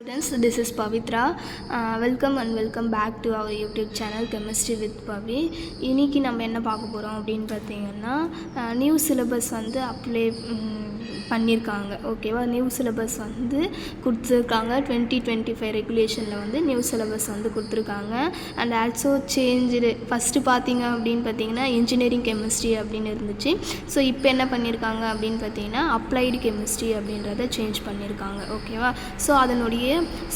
Students, this is Pavitra. Welcome and welcome back to our YouTube channel Chemistry with Pavi. இன்னைக்கு நம்ம என்ன பார்க்க போகிறோம் அப்படின்னு பார்த்தீங்கன்னா நியூ சிலபஸ் வந்து அப்ளை பண்ணியிருக்காங்க. ஓகேவா, நியூ சிலபஸ் வந்து கொடுத்துருக்காங்க. 2025 ரெகுலேஷனில் வந்து நியூ சிலபஸ் வந்து கொடுத்துருக்காங்க. அண்ட் ஆல்சோ சேஞ்சு ஃபஸ்ட்டு பார்த்தீங்க அப்படின்னு பார்த்தீங்கன்னா இன்ஜினியரிங் கெமிஸ்ட்ரி அப்படின்னு இருந்துச்சு. ஸோ இப்போ என்ன பண்ணியிருக்காங்க அப்படின்னு பார்த்தீங்கன்னா அப்ளைடு கெமிஸ்ட்ரி அப்படின்றத சேஞ்ச் பண்ணியிருக்காங்க. ஓகேவா, ஸோ அதனுடைய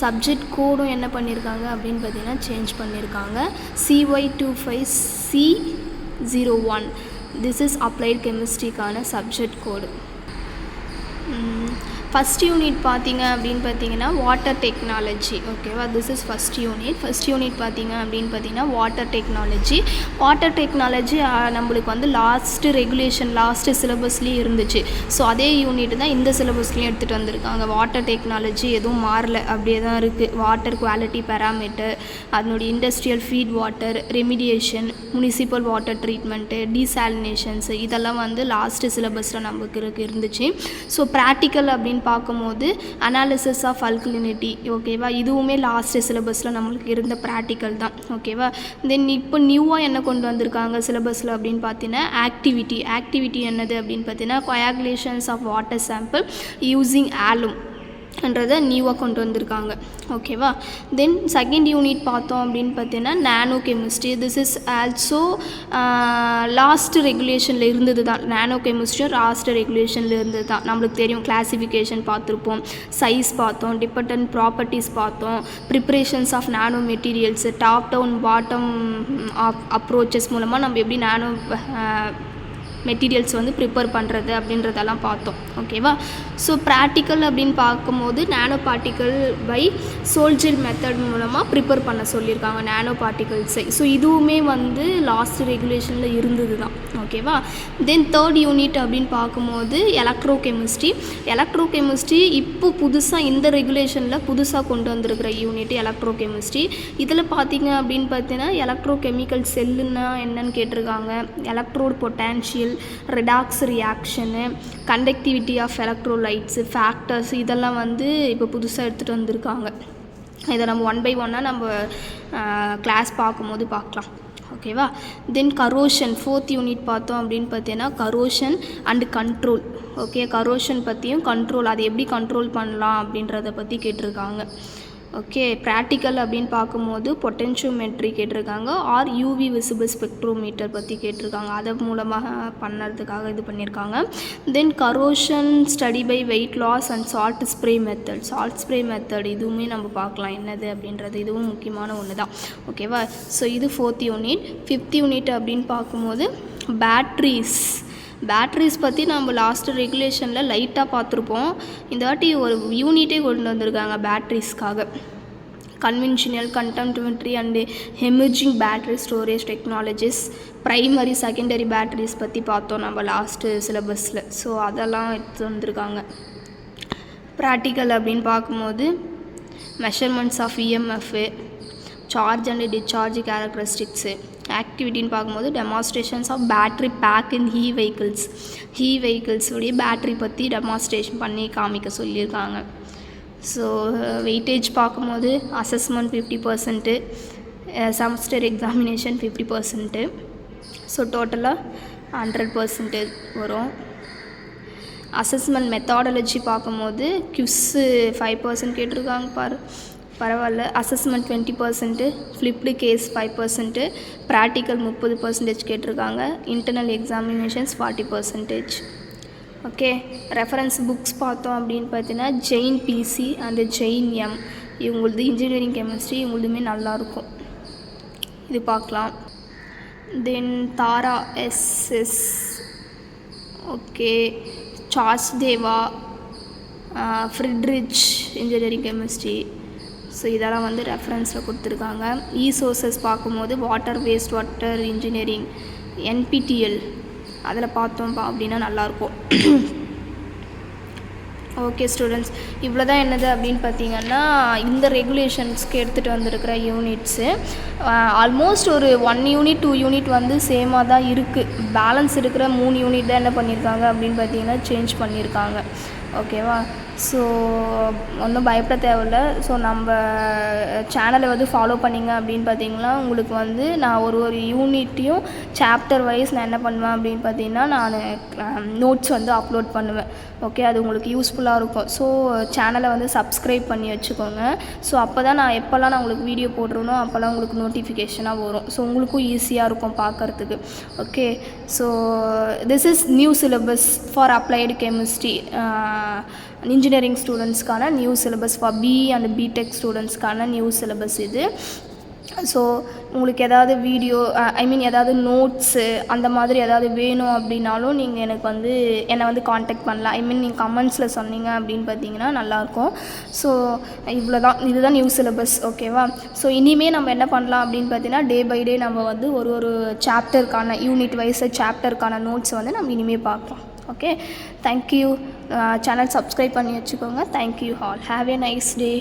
சப்ஜெக்ட் கோடும் என்ன பண்ணியிருக்காங்க அப்படின்னு பார்த்தீங்கன்னா சேஞ்ச் பண்ணியிருக்காங்க. CY25C01 திஸ் இஸ் அப்ளைடு கெமிஸ்ட்ரிக்கான சப்ஜெக்ட் கோடு. ஃபஸ்ட் யூனிட் பார்த்தீங்க அப்படின்னு பார்த்தீங்கன்னா வாட்டர் டெக்னாலஜி. ஓகேவா, திஸ் இஸ் ஃபஸ்ட் யூனிட் பார்த்தீங்க அப்படின்னு பார்த்தீங்கன்னா வாட்டர் டெக்னாலஜி நம்மளுக்கு வந்து லாஸ்ட்டு சிலபஸ்லேயும் இருந்துச்சு. ஸோ அதே யூனிட் தான் இந்த சிலபஸ்லேயும் எடுத்துகிட்டு வந்திருக்காங்க. வாட்டர் டெக்னாலஜி எதுவும் மாறலை, அப்படியே தான் இருக்குது. வாட்டர் குவாலிட்டி பேராமீட்டர், அதனுடைய industrial feed water, remediation, municipal water treatment, desalinations, இதெல்லாம் வந்து லாஸ்ட்டு சிலபஸில் நமக்கு இருந்துச்சு. ஸோ ப்ராக்டிக்கல் அப்படின்னு பார்க்கும்போது அனாலிசிஸ் ஆஃப் அல்கலினிட்டி. ஓகேவா, இதுவுமே லாஸ்ட்டு சிலபஸில் நம்மளுக்கு இருந்த ப்ராக்டிக்கல் தான். ஓகேவா, தென் இப்போ நியூவாக என்ன கொண்டு வந்திருக்காங்க சிலபஸில் அப்படின்னு பார்த்தீங்கன்னா ஆக்டிவிட்டி என்னது அப்படின்னு பார்த்தீங்கன்னா கொயாகுலேஷன்ஸ் ஆஃப் வாட்டர் சாம்பிள் யூஸிங் ஆலும் என்றதை நியூவாக கொண்டு வந்திருக்காங்க. ஓகேவா, தென் செகண்ட் யூனிட் பார்த்தோம் அப்படின்னு பார்த்தீங்கன்னா nano chemistry. This is also last ரெகுலேஷனில் இருந்தது தான். நானோ கெமிஸ்ட்ரியும் லாஸ்ட்டு ரெகுலேஷனில் இருந்தது தான். நம்மளுக்கு தெரியும், கிளாசிஃபிகேஷன் பார்த்துருப்போம், சைஸ் பார்த்தோம், டிபெண்டன்ட் ப்ராப்பர்ட்டிஸ் பார்த்தோம், preparations of nano materials, top down bottom approaches மூலமாக நம்ம எப்படி நானோ மெட்டீரியல்ஸ் வந்து ப்ரிப்பேர் பண்ணுறது அப்படின்றதெல்லாம் பார்த்தோம். ஓகேவா, ஸோ ப்ராக்டிக்கல் அப்படின்னு பார்க்கும்போது நானோ பார்ட்டிக்கல் பை சோல்ஜர் மெத்தட் மூலமாக ப்ரிப்பேர் பண்ண சொல்லியிருக்காங்க நானோ பார்ட்டிகல்ஸை. ஸோ இதுவுமே வந்து லாஸ்ட் ரெகுலேஷனில் இருந்தது தான். ஓகேவா, தென் தேர்ட் யூனிட் அப்படின்னு பார்க்கும்போது எலக்ட்ரோ கெமிஸ்ட்ரி இப்போ புதுசாக இந்த ரெகுலேஷனில் புதுசாக கொண்டு வந்திருக்கிற யூனிட் எலக்ட்ரோ கெமிஸ்ட்ரி. இதில் பார்த்தீங்க அப்படின்னு பார்த்தீங்கன்னா எலக்ட்ரோ கெமிக்கல் செல்லுன்னா என்னன்னு கேட்டிருக்காங்க, electrode potential, redox reaction, conductivity of electrolytes, factors, இதெல்லாம் வந்து இப்போ புதுசாக எடுத்துகிட்டு வந்திருக்காங்க. இதை நம்ம 1 by 1 நம்ம கிளாஸ் பார்க்கும்போது பார்க்கலாம். ஓகேவா, தென் கரோஷன் ஃபோர்த் யூனிட் பார்த்தோம் அப்படின்னு பார்த்தீங்கன்னா corrosion and control. Okay, corrosion பற்றியும் கண்ட்ரோல், அதை எப்படி கண்ட்ரோல் பண்ணலாம் அப்படின்றத பற்றி கேட்டிருக்காங்க. ஓகே, ப்ராக்டிக்கல் அப்படின்னு பார்க்கும்போது பொட்டென்ஷியோமெட்ரி கேட்டிருக்காங்க, ஆர் யூவி விசிபிள் ஸ்பெக்ட்ரோமீட்டர் பற்றி கேட்டிருக்காங்க. அதை மூலமாக பண்ணுறதுக்காக இது பண்ணியிருக்காங்க. Then corrosion study by weight loss and salt spray method இதுவுமே நம்ம பார்க்கலாம் என்னது அப்படின்றது. இதுவும் முக்கியமான ஒன்று தான். ஓகேவா, ஸோ இது ஃபோர்த் யூனிட். ஃபிஃப்த் யூனிட் அப்படின்னு பார்க்கும்போது பேட்ரிஸ் பற்றி நம்ம லாஸ்ட்டு ரெகுலேஷனில் லைட்டாக பார்த்துருப்போம். இந்த வாட்டி ஒரு யூனிட்டே கொண்டு வந்திருக்காங்க பேட்ரிஸ்க்காக. Conventional, contemporary and emerging battery storage technologies, primary secondary batteries பற்றி பார்த்தோம் நம்ம லாஸ்ட்டு சிலபஸில். ஸோ அதெல்லாம் எடுத்து வந்திருக்காங்க. ப்ராக்டிக்கல் அப்படின்னு பார்க்கும்போது measurements of EMF, charge and discharge characteristics. ஆக்டிவிட்டின்னு பார்க்கும்போது demonstrations of battery pack in வெஹிக்கிள்ஸுடைய பேட்ரி பற்றி டெமான்ஸ்ட்ரேஷன் பண்ணி காமிக்க சொல்லியிருக்காங்க. ஸோ வெயிட்டேஜ் பார்க்கும்போது அசஸ்மெண்ட் 50%, செமஸ்டர் எக்ஸாமினேஷன் 50%. ஸோ டோட்டலாக 100% வரும். அசஸ்மெண்ட் மெத்தாடாலஜி பார்க்கும்போது குவிஸ்ஸு 5% கேட்டிருக்காங்க பரவாயில்ல. அசஸ்மெண்ட் 20%, ஃப்ளிப்டு கேஸ் 5%, ப்ராக்டிக்கல் 30% கேட்டிருக்காங்க. Internal examinations 40%. Okay, reference books பார்த்தோம் அப்படின்னு பார்த்தீங்கன்னா Jain PC and Jain M, இவங்களது இன்ஜினியரிங் கெமிஸ்ட்ரி, இவங்களுதுமே நல்லாயிருக்கும், இது பார்க்கலாம். தென் தாரா SS, ஓகே, சார்ஸ் தேவா, ஃப்ரிட்ரிச் இன்ஜினியரிங் கெமிஸ்ட்ரி. ஸோ இதெல்லாம் வந்து ரெஃபரன்ஸில் கொடுத்துருக்காங்க. சோர்சஸ் பார்க்கும்போது water waste water engineering NPTEL, அதில் பார்த்தோம் அப்படின்னா நல்லாயிருக்கும். ஓகே ஸ்டூடெண்ட்ஸ், இவ்வளோ தான் என்னது அப்படின்னு பார்த்தீங்கன்னா இந்த ரெகுலேஷன்ஸ்க்கு எடுத்துகிட்டு வந்திருக்கிற யூனிட்ஸு. ஆல்மோஸ்ட் ஒரு 1 யூனிட் 2 யூனிட் வந்து சேமாக தான் இருக்குது. பேலன்ஸ் இருக்கிற 3 யூனிட் தான் என்ன பண்ணியிருக்காங்க அப்படின்னு பார்த்தீங்கன்னா சேஞ்ச் பண்ணியிருக்காங்க. ஓகேவா, ஸோ ஒன்றும் பயப்பட தேவையில்ல. ஸோ நம்ம சேனலை வந்து ஃபாலோ பண்ணிங்க அப்படின்னு பார்த்தீங்கன்னா உங்களுக்கு வந்து நான் ஒரு யூனிட்டையும் சாப்டர் வைஸ் நான் என்ன பண்ணுவேன் அப்படின்னு பார்த்தீங்கன்னா நான் நோட்ஸ் வந்து அப்லோட் பண்ணுவேன். ஓகே, அது உங்களுக்கு யூஸ்ஃபுல்லாக இருக்கும். ஸோ சேனலை வந்து சப்ஸ்கிரைப் பண்ணி வச்சுக்கோங்க. ஸோ அப்போ தான் நான் எப்போல்லாம் நான் உங்களுக்கு வீடியோ போடுறேனோ அப்போல்லாம் உங்களுக்கு நோட்டிஃபிகேஷனாக வரும். ஸோ உங்களுக்கும் ஈஸியாக இருக்கும் பார்க்குறதுக்கு. Okay, so this is new syllabus for applied chemistry engineering ஸ்டூடெண்ட்ஸ்க்கான new syllabus for BE and BTech ஸ்டூடெண்ட்ஸ்க்கான நியூ சிலபஸ் இது. ஸோ உங்களுக்கு ஏதாவது வீடியோ ஏதாவது நோட்ஸு அந்த மாதிரி ஏதாவது வேணும் அப்படின்னாலும் நீங்கள் எனக்கு வந்து என்னை வந்து காண்டாக்ட் பண்ணலாம். நீங்கள் கமெண்ட்ஸில் சொன்னீங்க அப்படின்னு பார்த்தீங்கன்னா நல்லாயிருக்கும். ஸோ இதுதான் நியூ சிலபஸ். ஓகேவா? ஸோ இனிமேல் நம்ம என்ன பண்ணலாம் அப்படின்னு பார்த்தீங்கன்னா டே பை டே நம்ம வந்து ஒரு சாப்டருக்கான யூனிட் வைஸ் சாப்டருக்கான நோட்ஸ் வந்து நம்ம இனிமேல் பார்க்கலாம். Okay, thank you. சேனல் சப்ஸ்கிரைப் பண்ணி வச்சுக்கோங்க. Thank you all. Have a nice day.